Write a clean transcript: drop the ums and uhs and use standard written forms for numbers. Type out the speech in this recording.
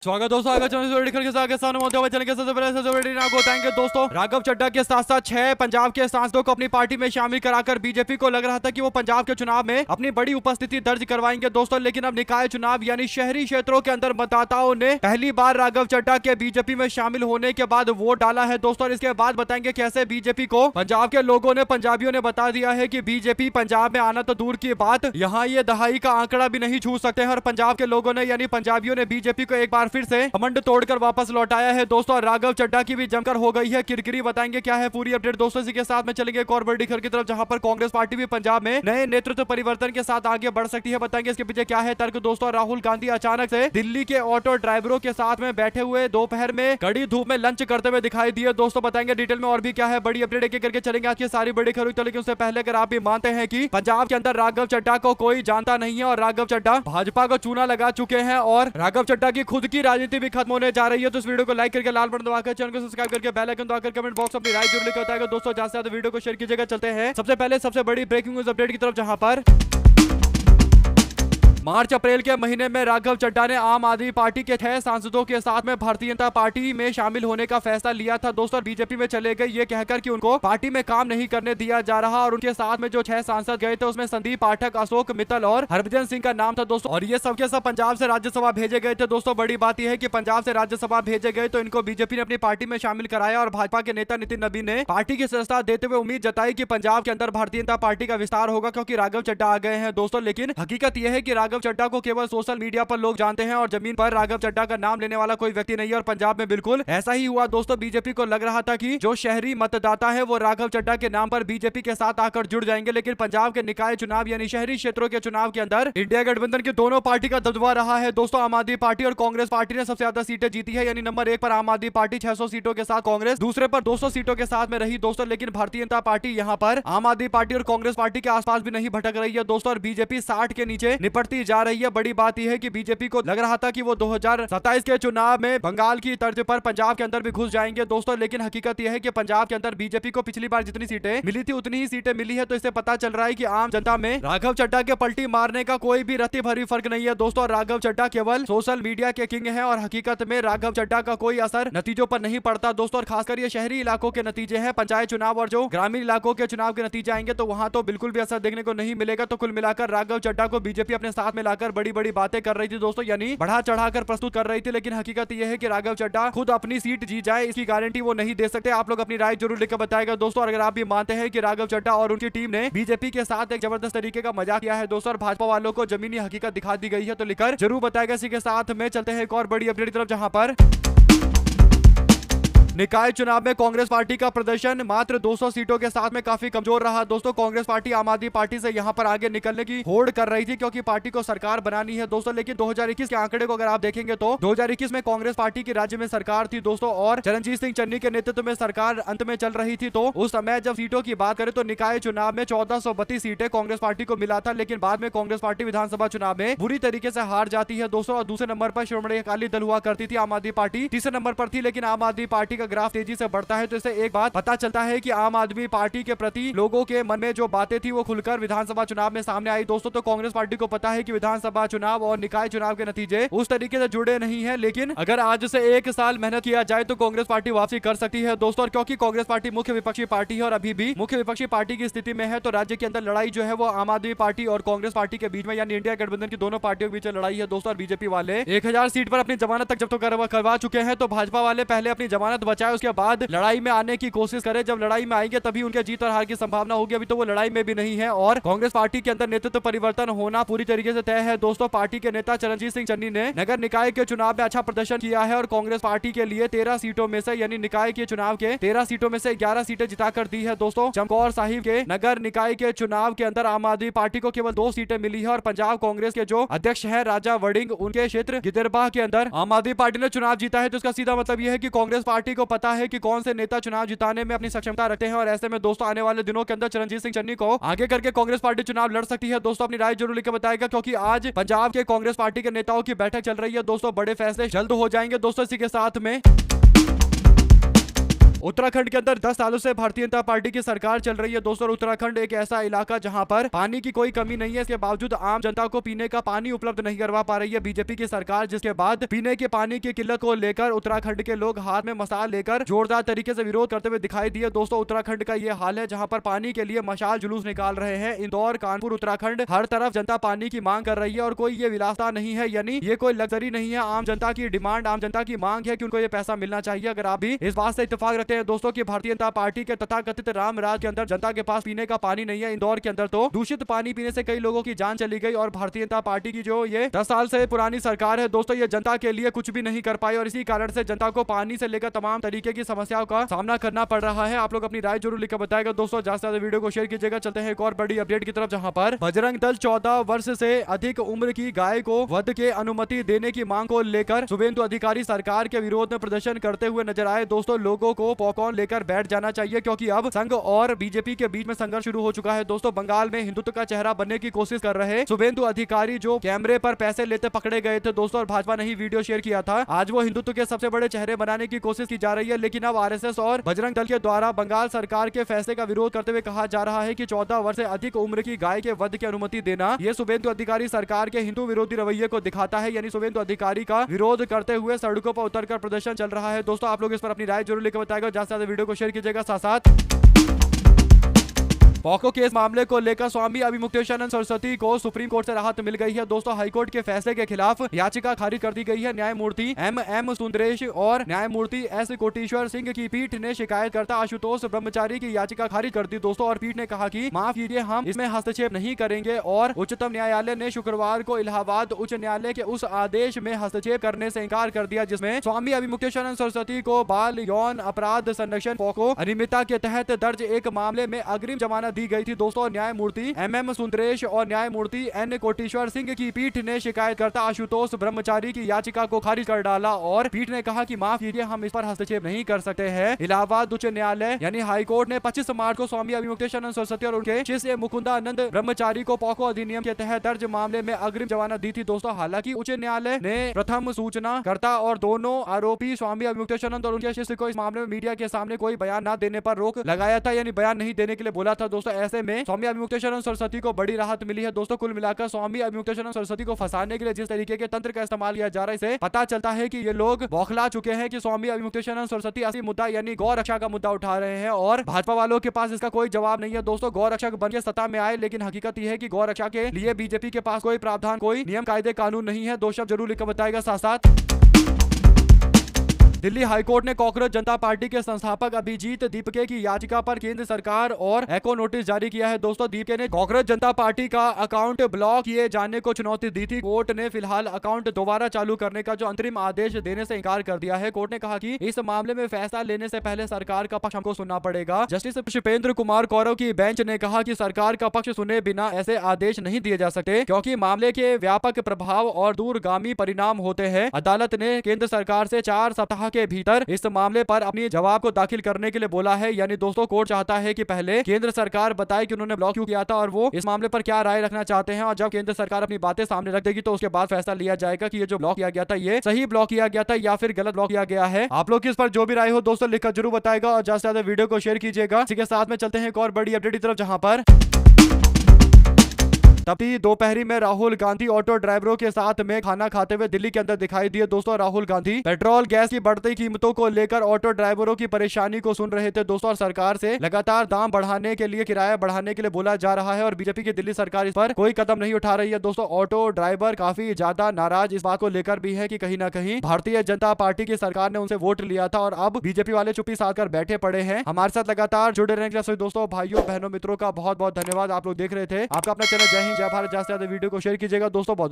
स्वागत दोस्तों, आगे के साथ चैनल के सबसे पहले थैंक यू दोस्तों। राघव चड्ढा के साथ साथ 6 पंजाब के सांसदों को अपनी पार्टी में शामिल कराकर बीजेपी को लग रहा था कि वो पंजाब के चुनाव में अपनी बड़ी उपस्थिति दर्ज करवाएंगे दोस्तों, लेकिन अब निकाय चुनाव यानी शहरी क्षेत्रों के अंदर मतदाताओं ने पहली बार राघव चड्ढा के बीजेपी में शामिल होने के बाद वोट डाला है दोस्तों। और इसके बाद बताएंगे कैसे बीजेपी को पंजाब के लोगों ने, पंजाबियों ने बता दिया है कि बीजेपी पंजाब में आना तो दूर की बात, यहाँ ये दहाई का आंकड़ा भी नहीं छू सकते हैं। और पंजाब के लोगों ने यानी पंजाबियों ने बीजेपी को एक बार फिर से कमंड तोड़कर वापस लौटाया है दोस्तों। राघव चड्ढा की भी जमकर हो गई है किरकिरी। बताएंगे क्या है पूरी अपडेट दोस्तों। इसी के साथ में चलेंगे एक और बड़ी खबर की तरफ, जहां पर कांग्रेस पार्टी भी पंजाब में नए नेतृत्व परिवर्तन के साथ आगे बढ़ सकती है। बताएंगे इसके पीछे क्या है तर्क दोस्तों। राहुल गांधी अचानक से दिल्ली के ऑटो ड्राइवरों के साथ में बैठे हुए दोपहर में कड़ी धूप में लंच करते हुए दिखाई दिए दोस्तों। बताएंगे डिटेल में और भी क्या है बड़ी अपडेट एक करके चलेंगे आज की सारी बड़ी खबर। तो लेकिन उससे पहले अगर आप भी मानते हैं कि पंजाब के अंदर राघव चड्ढा को कोई जानता नहीं है और राघव चड्ढा भाजपा को चूना लगा चुके हैं और राघव चड्ढा की खुद की राजनीति भी खत्म होने जा रही है, तो इस वीडियो को लाइक करके लाल बटन दबाकर चैनल को सब्सक्राइब करके बेल आइकन दबाकर कमेंट बॉक्स अपनी राय जरूर लिखकर बताएगा दोस्तों। ज्यादा से ज्यादा वीडियो को शेयर कीजिएगा। चलते हैं सबसे पहले सबसे बड़ी ब्रेकिंग न्यूज अपडेट की तरफ, जहां पर मार्च अप्रैल के महीने में राघव चड्ढा ने आम आदमी पार्टी के 6 सांसदों के साथ में भारतीय जनता पार्टी में शामिल होने का फैसला लिया था दोस्तों। बीजेपी में चले गए ये कहकर कि उनको पार्टी में काम नहीं करने दिया जा रहा। और उनके साथ में जो 6 सांसद गए थे उसमें संदीप पाठक, अशोक मित्तल और हरभजन सिंह का नाम था दोस्तों। और ये सबके सब पंजाब से राज्यसभा भेजे गए थे दोस्तों। बड़ी बात यह है कि पंजाब से राज्यसभा भेजे गए तो इनको बीजेपी ने अपनी पार्टी में शामिल कराया। और भाजपा के नेता नितिन नबी ने पार्टी की सदस्यता देते हुए उम्मीद जताई कि पंजाब के अंदर भारतीय जनता पार्टी का विस्तार होगा क्योंकि राघव चड्ढा आ गए हैं दोस्तों। लेकिन हकीकत यह है कि राघव चड्ढा को केवल सोशल मीडिया पर लोग जानते हैं और जमीन पर राघव चड्ढा का नाम लेने वाला कोई व्यक्ति नहीं है। और पंजाब में बिल्कुल ऐसा ही हुआ दोस्तों। बीजेपी को लग रहा था कि जो शहरी मतदाता है वो राघव चड्ढा के नाम पर बीजेपी के साथ आकर जुड़ जाएंगे, लेकिन पंजाब के निकाय चुनाव यानी शहरी क्षेत्रों के चुनाव के अंदर इंडिया गठबंधन की दोनों पार्टी का दबदबा रहा है दोस्तों। आम आदमी पार्टी और कांग्रेस पार्टी ने सबसे ज्यादा सीटें जीती है, यानी नंबर 1 पर आम आदमी पार्टी 600 सीटों के साथ, कांग्रेस दूसरे पर 200 सीटों के साथ में रही दोस्तों। लेकिन भारतीय जनता पार्टी यहाँ पर आम आदमी पार्टी और कांग्रेस पार्टी के आसपास भी नहीं भटक रही है दोस्तों। और बीजेपी 60 के नीचे निपटती जा रही है। बड़ी बात यह है कि बीजेपी को लग रहा था कि वो 2027 के चुनाव में बंगाल की तर्ज पर पंजाब के अंदर भी घुस जाएंगे दोस्तों। लेकिन हकीकत यह है कि पंजाब के अंदर बीजेपी को पिछली बार जितनी सीटें मिली थी उतनी ही सीटें मिली है। तो इससे पता चल रहा है कि आम जनता में राघव चड्ढा के पलटी मारने का कोई भी रत्ती भरी फर्क नहीं है दोस्तों। राघव चड्ढा केवल सोशल मीडिया के किंग है और हकीकत में राघव चड्ढा का कोई असर नतीजों पर नहीं पड़ता दोस्तों। और खासकर ये शहरी इलाकों के नतीजे हैं, पंचायत चुनाव और जो ग्रामीण इलाकों के चुनाव के नतीजे आएंगे तो वहां तो बिल्कुल भी असर देखने को नहीं मिलेगा। तो कुल मिलाकर राघव चड्ढा को बीजेपी अपने साथ में लाकर बड़ी बड़ी बातें कर रही थी दोस्तों, यानी बढ़ा चढ़ाकर प्रस्तुत कर रही थी। लेकिन हकीकत यह है कि राघव चड्ढा खुद अपनी सीट जीत जाए इसकी गारंटी वो नहीं दे सकते। आप लोग अपनी राय जरूर लिखकर बताएगा दोस्तों। और अगर आप भी मानते हैं कि राघव चड्ढा और उनकी टीम ने बीजेपी के साथ एक जबरदस्त तरीके का मजाक किया है दोस्तों और भाजपा वालों को जमीनी हकीकत दिखा दी गई है, तो लिखकर जरूर बताएगा। इसी के साथ में चलते हैं एक और बड़ी अपडेट की तरफ, जहां पर निकाय चुनाव में कांग्रेस पार्टी का प्रदर्शन मात्र 200 सीटों के साथ में काफी कमजोर रहा दोस्तों। कांग्रेस पार्टी आम आदमी पार्टी से यहां पर आगे निकलने की होड़ कर रही थी क्योंकि पार्टी को सरकार बनानी है दोस्तों। लेकिन 2021 के आंकड़े को अगर आप देखेंगे तो 2021 में कांग्रेस पार्टी की राज्य में सरकार थी दोस्तों और चरणजीत सिंह चन्नी के नेतृत्व में सरकार अंत में चल रही थी। तो उस समय जब सीटों की बात करें तो निकाय चुनाव में 1432 सीटें कांग्रेस पार्टी को मिला था। लेकिन बाद में कांग्रेस पार्टी विधानसभा चुनाव में बुरी तरीके से हार जाती है दोस्तों। और दूसरे नंबर पर श्रोमणी अकाली दल हुआ करती थी, आम आदमी पार्टी तीसरे नंबर पर थी। लेकिन आम आदमी पार्टी का ग्राफ तेजी से बढ़ता है, तो इससे एक बात पता चलता है कि आम आदमी पार्टी के प्रति लोगों के मन में जो बातें थी वो खुलकर विधानसभा चुनाव में सामने आई दोस्तों। तो कांग्रेस पार्टी को पता है कि विधानसभा चुनाव और निकाय चुनाव के नतीजे उस तरीके से जुड़े नहीं है, लेकिन अगर आज से 1 साल मेहनत किया जाए तो कांग्रेस पार्टी वापसी कर सकती है दोस्तों। और क्योंकि कांग्रेस पार्टी मुख्य विपक्षी पार्टी है और अभी भी मुख्य विपक्षी पार्टी की स्थिति में है, तो राज्य के अंदर लड़ाई जो है वो आम आदमी पार्टी और कांग्रेस पार्टी के बीच में यानी इंडिया गठबंधन की दोनों पार्टियों के बीच लड़ाई है दोस्तों। और बीजेपी वाले 1000 सीट पर अपनी जमानत तक जब तो करवा चुके हैं, तो भाजपा वाले पहले अपनी जमानत बचाए उसके बाद लड़ाई में आने की कोशिश करे। जब लड़ाई में आएंगे तभी उनके जीत और हार की संभावना होगी, अभी तो वो लड़ाई में भी नहीं है। और कांग्रेस पार्टी के अंदर नेतृत्व परिवर्तन होना पूरी तरीके से तय है दोस्तों। पार्टी के नेता चरणजीत सिंह चन्नी ने नगर निकाय के चुनाव में अच्छा प्रदर्शन किया है और कांग्रेस पार्टी के लिए 13 सीटों में से यानी निकाय के चुनाव के 13 सीटों में से 11 सीटें जिताकर दी है दोस्तों। चमकौर साहिब के नगर निकाय के चुनाव के अंदर आम आदमी पार्टी को केवल 2 सीटें मिली है और पंजाब कांग्रेस के जो अध्यक्ष है राजा वड़िंग, उनके क्षेत्र गिदरबाह के अंदर आम आदमी पार्टी ने चुनाव जीता है। तो इसका सीधा मतलब यह है कि कांग्रेस पार्टी को पता है कि कौन से नेता चुनाव जिताने में अपनी सक्षमता रखते हैं। और ऐसे में दोस्तों आने वाले दिनों के अंदर चरणजीत सिंह चन्नी को आगे करके कांग्रेस पार्टी चुनाव लड़ सकती है दोस्तों। अपनी राय जरूर लिखकर बताएगा क्योंकि आज पंजाब के कांग्रेस पार्टी के नेताओं की बैठक चल रही है दोस्तों। बड़े फैसले जल्द हो जाएंगे दोस्तों। इसी के साथ में उत्तराखंड के अंदर 10 सालों से भारतीय जनता पार्टी की सरकार चल रही है दोस्तों। उत्तराखंड एक ऐसा इलाका जहां पर पानी की कोई कमी नहीं है, इसके बावजूद आम जनता को पीने का पानी उपलब्ध नहीं करवा पा रही है बीजेपी की सरकार, जिसके बाद पीने के पानी की किल्लत को लेकर उत्तराखंड के लोग हाथ में मशाल लेकर जोरदार तरीके से विरोध करते हुए दिखाई दिए दोस्तों। उत्तराखंड का ये हाल है जहां पर पानी के लिए मशाल जुलूस निकाल रहे हैं। इंदौर, कानपुर, उत्तराखंड हर तरफ जनता पानी की मांग कर रही है और कोई ये विलासता नहीं है, यानी ये कोई लग्जरी नहीं है। आम जनता की डिमांड, आम जनता की मांग है कि उनको ये पैसा मिलना चाहिए। अगर आप भी इस बात से इत्तेफाक रखते हैं दोस्तों कि भारतीय जनता पार्टी के तथाकथित राम राज के अंदर जनता के पास पीने का पानी नहीं है, इंदौर के अंदर तो दूषित पानी पीने से कई लोगों की जान चली गई और भारतीय जनता पार्टी की जो ये 10 साल से पुरानी सरकार है दोस्तों, ये जनता के लिए कुछ भी नहीं कर पाई और इसी कारण से जनता को पानी से लेकर तमाम तरीके की समस्याओं का सामना करना पड़ रहा है। आप लोग अपनी राय जरूर लिखकर बताएगा दोस्तों। ज्यादा से ज्यादा वीडियो को शेयर कीजिएगा। चलते हैं एक और बड़ी अपडेट की तरफ, जहां पर बजरंग दल 14 वर्ष से अधिक उम्र की गाय को वध के अनुमति देने की मांग को लेकर शुभेंदु अधिकारी सरकार के विरोध में प्रदर्शन करते हुए नजर आए दोस्तों। लोगों को पॉपकॉर्न लेकर बैठ जाना चाहिए क्योंकि अब संघ और बीजेपी के बीच में संघर्ष शुरू हो चुका है दोस्तों। बंगाल में हिंदुत्व का चेहरा बनने की कोशिश कर रहे शुभेंदु अधिकारी जो कैमरे पर पैसे लेते पकड़े गए थे दोस्तों और भाजपा ने ही वीडियो शेयर किया था, आज वो हिंदुत्व के सबसे बड़े चेहरे बनाने की कोशिश की जा रही है। लेकिन अब आरएसएस और बजरंग दल के द्वारा बंगाल सरकार के फैसले का विरोध करते हुए कहा जा रहा है कि 14 वर्ष से अधिक उम्र की गाय के वध की अनुमति देना ये शुभेंदु अधिकारी सरकार के हिंदू विरोधी रवैये को दिखाता है, यानी शुभेंदु अधिकारी का विरोध करते हुए सड़कों पर उतरकर प्रदर्शन चल रहा है दोस्तों। आप लोग इस पर अपनी राय जरूर लिखकर बताएगा। ज्यादा से ज्यादा वीडियो को शेयर कीजिएगा। साथ साथ पॉक्सो केस मामले को लेकर स्वामी अभिमुक्तेशानंद सरस्वती को सुप्रीम कोर्ट से राहत मिल गई है दोस्तों। हाईकोर्ट के फैसले के खिलाफ याचिका खारिज कर दी गई है। न्यायमूर्ति एम सुंदरेश और न्यायमूर्ति एस कोटेश्वर सिंह की पीठ ने शिकायतकर्ता आशुतोष ब्रह्मचारी की याचिका खारिज कर दी दोस्तों और पीठ ने कहा कि माफ कीजिए, हम इसमें हस्तक्षेप नहीं करेंगे और उच्चतम न्यायालय ने शुक्रवार को इलाहाबाद उच्च न्यायालय के उस आदेश में हस्तक्षेप करने से इनकार कर दिया जिसमें स्वामी अभिमुक्तेशानंद सरस्वती को बाल यौन अपराध संरक्षण पॉक्सो अनियमितता के तहत दर्ज एक मामले में अग्रिम जमानत दी गई थी दोस्तों। न्यायमूर्ति एम सुंदरेश और न्यायमूर्ति एन कोटेश्वर सिंह की पीठ ने शिकायतकर्ता आशुतोष ब्रह्मचारी की याचिका को खारिज कर डाला और पीठ ने कहा कि माफ कीजिए, हम इस पर हस्तक्षेप नहीं कर सकते हैं। इलाहाबाद उच्च न्यायालय यानी हाईकोर्ट ने 25 मार्च को स्वामी अभिमुक्तेशानंद सरस्वती और उनके शिष्य मुकुंदानंद ब्रह्मचारी को पॉक्सो अधिनियम के तहत दर्ज मामले में अग्रिम जमानत दी थी दोस्तों। हालांकि उच्च न्यायालय ने प्रथम सूचना कर्ता और दोनों आरोपी स्वामी अभिमुक्तेशानंद और उनके शिष्य को इस मामले में मीडिया के सामने कोई बयान न देने पर रोक लगाया था, यानी बयान नहीं देने के लिए बोला था दोस्तों। ऐसे में स्वामी अभिमुक्तेशानंद सरस्वती को बड़ी राहत मिली है दोस्तों। कुल मिलाकर स्वामी अभिमुक्तेशानंद सरस्वती को फंसाने के लिए जिस तरीके के तंत्र का इस्तेमाल किया जा रहा है, इसे पता चलता है कि ये लोग बौखला चुके हैं कि स्वामी अभिमुक्तेशानंद सरस्वती असली मुद्दा यानी गौ रक्षा का मुद्दा उठा रहे हैं और भाजपा वालों के पास इसका कोई जवाब नहीं है दोस्तों। गौ रक्षक बन के सत्ता में आए, लेकिन हकीकत यह है कि गौ रक्षा के लिए बीजेपी के पास कोई प्रावधान, कोई नियम कायदे कानून नहीं है। दो शब्द जरूर लिखकर बताएगा। साथ साथ दिल्ली हाईकोर्ट ने कॉकरोच जनता पार्टी के संस्थापक अभिजीत दीपके की याचिका पर केंद्र सरकार और एको नोटिस जारी किया है दोस्तों। दीपके ने कॉकरोच जनता पार्टी का अकाउंट ब्लॉक किए जाने को चुनौती दी थी। कोर्ट ने फिलहाल अकाउंट दोबारा चालू करने का जो अंतरिम आदेश देने से इनकार कर दिया है। कोर्ट ने कहा कि इस मामले में फैसला लेने से पहले सरकार का पक्ष हमको सुनना पड़ेगा। जस्टिस शिपेंद्र कुमार कौरव की बेंच ने कहा कि सरकार का पक्ष सुने बिना ऐसे आदेश नहीं दिए जा सकते क्योंकि मामले के व्यापक प्रभाव और दूरगामी परिणाम होते हैं। अदालत ने केंद्र सरकार से 4 सप्ताह के भीतर इस मामले पर अपनी जवाब को दाखिल करने के लिए बोला है। यानी दोस्तों कोर्ट चाहता है कि पहले केंद्र सरकार बताए कि उन्होंने ब्लॉक क्यों किया था और वो इस मामले पर क्या राय रखना चाहते हैं, और जब केंद्र सरकार अपनी बातें सामने रख देगी तो उसके बाद फैसला लिया जाएगा कि ये जो ब्लॉक किया गया था ये सही ब्लॉक किया गया था या फिर गलत ब्लॉक किया गया है। आप लोग इस पर जो भी राय हो दोस्तों लिखकर जरूर बताएगा और ज्यादा से ज्यादा वीडियो को शेयर कीजिएगा। इसी के साथ में चलते हैं एक और बड़ी अपडेट की तरफ, जहां पर तभी दोपहरी में राहुल गांधी ऑटो ड्राइवरों के साथ में खाना खाते हुए दिल्ली के अंदर दिखाई दिए दोस्तों। राहुल गांधी पेट्रोल गैस की बढ़ती कीमतों को लेकर ऑटो ड्राइवरों की परेशानी को सुन रहे थे दोस्तों और सरकार से लगातार दाम बढ़ाने के लिए, किराया बढ़ाने के लिए बोला जा रहा है और बीजेपी की दिल्ली सरकार इस पर कोई कदम नहीं उठा रही है दोस्तों। ऑटो ड्राइवर काफी ज्यादा नाराज इस बात को लेकर भी है कि कहीं ना कहीं भारतीय जनता पार्टी की सरकार ने उनसे वोट लिया था और अब बीजेपी वाले चुप्पी साध कर बैठे पड़े हैं। हमारे साथ लगातार जुड़े रहने के लिए दोस्तों, भाइयों बहनों मित्रों का बहुत बहुत धन्यवाद। आप लोग देख रहे थे आपका अपना चैनल जय हिंद जय भारत। ज्यादा से ज्यादा वीडियो को शेयर कीजिएगा दोस्तों। बहुत